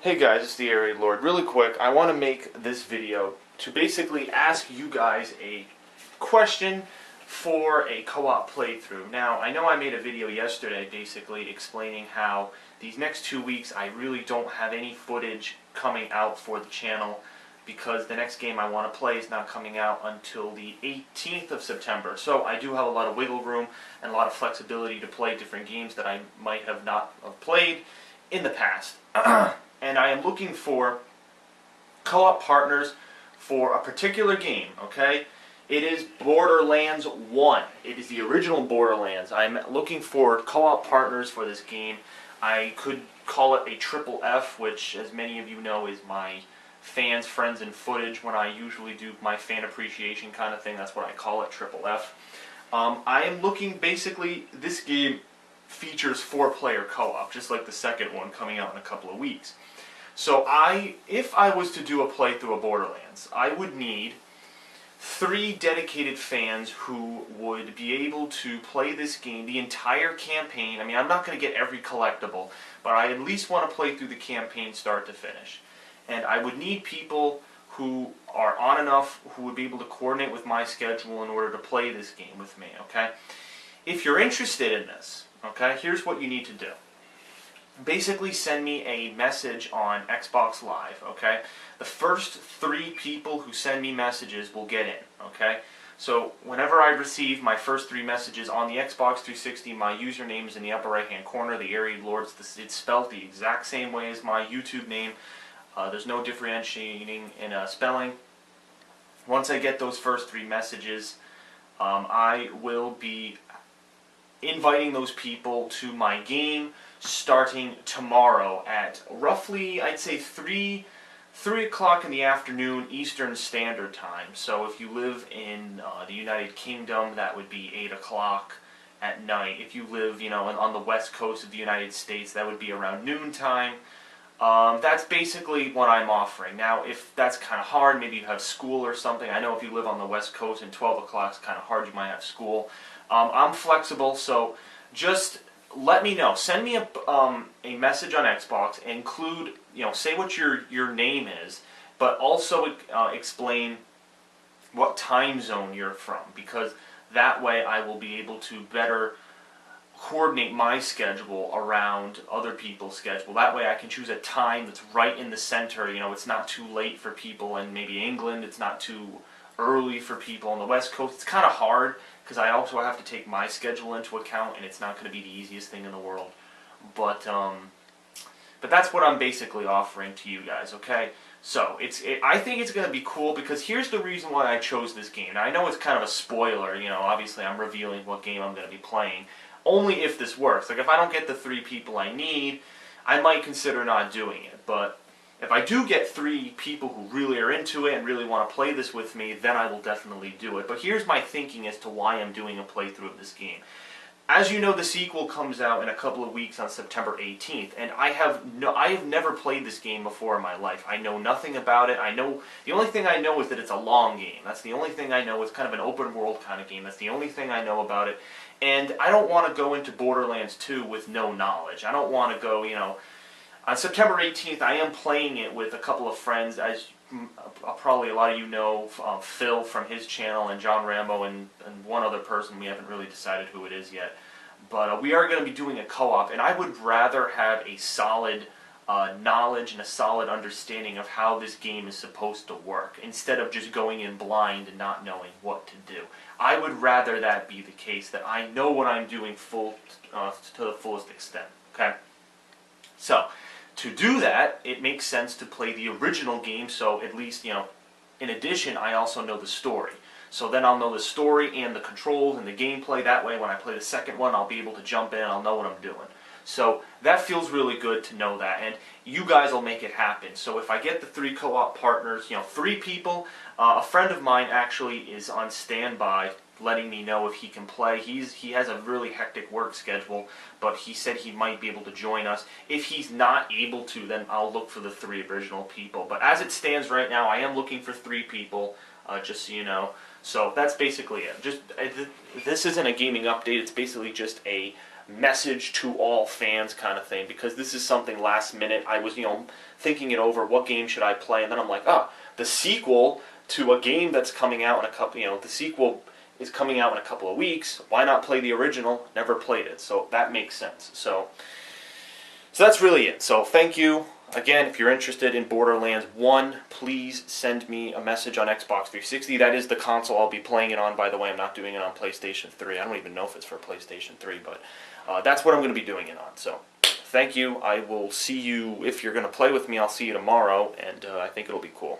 Hey guys, it's TheAireaidLord. Really quick, I want to make this video to basically ask you guys a question for a co-op playthrough. Now, I know I made a video yesterday basically explaining how these next 2 weeks I really don't have any footage coming out for the channel because the next game I want to play is not coming out until the 18th of September. So I do have a lot of wiggle room and a lot of flexibility to play different games that I might have not played in the past. And I am looking for co-op partners for a particular game, okay? It is Borderlands 1. It is the original Borderlands. I'm looking for co-op partners for this game. I could call it a triple F, which, as many of you know, is my fans, friends, and footage. When I usually do my fan appreciation kind of thing, that's what I call it, triple F. I am looking, basically, this game features 4-player co-op, just like the second one coming out in a couple of weeks. So if I was to do a playthrough of Borderlands, I would need 3 dedicated fans who would be able to play this game, the entire campaign. I mean, I'm not going to get every collectible, but I at least want to play through the campaign start to finish. And I would need people who are on enough, who would be able to coordinate with my schedule in order to play this game with me, okay? If you're interested in this, okay, here's what you need to do. Basically send me a message on Xbox Live, okay? The first 3 people who send me messages will get in, okay? So whenever I receive my first 3 messages on the Xbox 360, my username is in the upper right hand corner, TheAireaidLord. It's spelled the exact same way as my YouTube name. There's no differentiating in spelling. Once I get those first 3 messages, I will be inviting those people to my game starting tomorrow at roughly, I'd say 3 o'clock in the afternoon Eastern Standard Time. So if you live in the United Kingdom, that would be 8 o'clock at night. If you live, on the west coast of the United States, that would be around noontime. That's basically what I'm offering. Now, if that's kind of hard, maybe you have school or something. I know if you live on the west coast and 12 o'clock is kind of hard, you might have school. I'm flexible, so just let me know. Send me a message on Xbox. Include, say what your name is, but also explain what time zone you're from, because that way I will be able to better coordinate my schedule around other people's schedule. That way I can choose a time that's right in the center. It's not too late for people in maybe England. It's not too early for people on the West Coast. It's kind of hard because I also have to take my schedule into account, and it's not going to be the easiest thing in the world. But that's what I'm basically offering to you guys, okay? So I think it's going to be cool because here's the reason why I chose this game. Now I know it's kind of a spoiler, obviously I'm revealing what game I'm going to be playing. Only if this works. Like if I don't get the 3 people I need, I might consider not doing it. But if I do get 3 people who really are into it and really want to play this with me, then I will definitely do it. But here's my thinking as to why I'm doing a playthrough of this game. As you know, the sequel comes out in a couple of weeks on September 18th, and I have never played this game before in my life. I know nothing about it. The only thing I know is that it's a long game. That's the only thing I know. It's kind of an open world kind of game. That's the only thing I know about it. And I don't want to go into Borderlands 2 with no knowledge. I don't want to go, on September 18th, I am playing it with a couple of friends, as probably a lot of you know, Phil from his channel, and John Rambo, and one other person. We haven't really decided who it is yet. But we are going to be doing a co-op, and I would rather have a solid knowledge and a solid understanding of how this game is supposed to work, instead of just going in blind and not knowing what to do. I would rather that be the case, that I know what I'm doing to the fullest extent, okay? So, to do that, it makes sense to play the original game, so at least, in addition, I also know the story. So then I'll know the story and the controls and the gameplay. That way, when I play the second one, I'll be able to jump in, I'll know what I'm doing. So that feels really good to know that, and you guys will make it happen. So if I get the 3 co-op partners, 3 people, a friend of mine actually is on standby, letting me know if he can play. He has a really hectic work schedule, but he said he might be able to join us. If he's not able to, then I'll look for the 3 original people. But as it stands right now, I am looking for 3 people, just so you know. So that's basically it. This isn't a gaming update. It's basically just a message to all fans kind of thing, because this is something last minute. I was, thinking it over, what game should I play, and then I'm like, the sequel to a game that's coming out in a couple, the sequel is coming out in a couple of weeks. Why not play the original? Never played it, so that makes sense. So that's really it. So thank you. Again, if you're interested in Borderlands 1, please send me a message on Xbox 360. That is the console I'll be playing it on, by the way. I'm not doing it on PlayStation 3. I don't even know if it's for PlayStation 3, but that's what I'm going to be doing it on. So thank you. I will see you, if you're going to play with me, I'll see you tomorrow, and I think it'll be cool.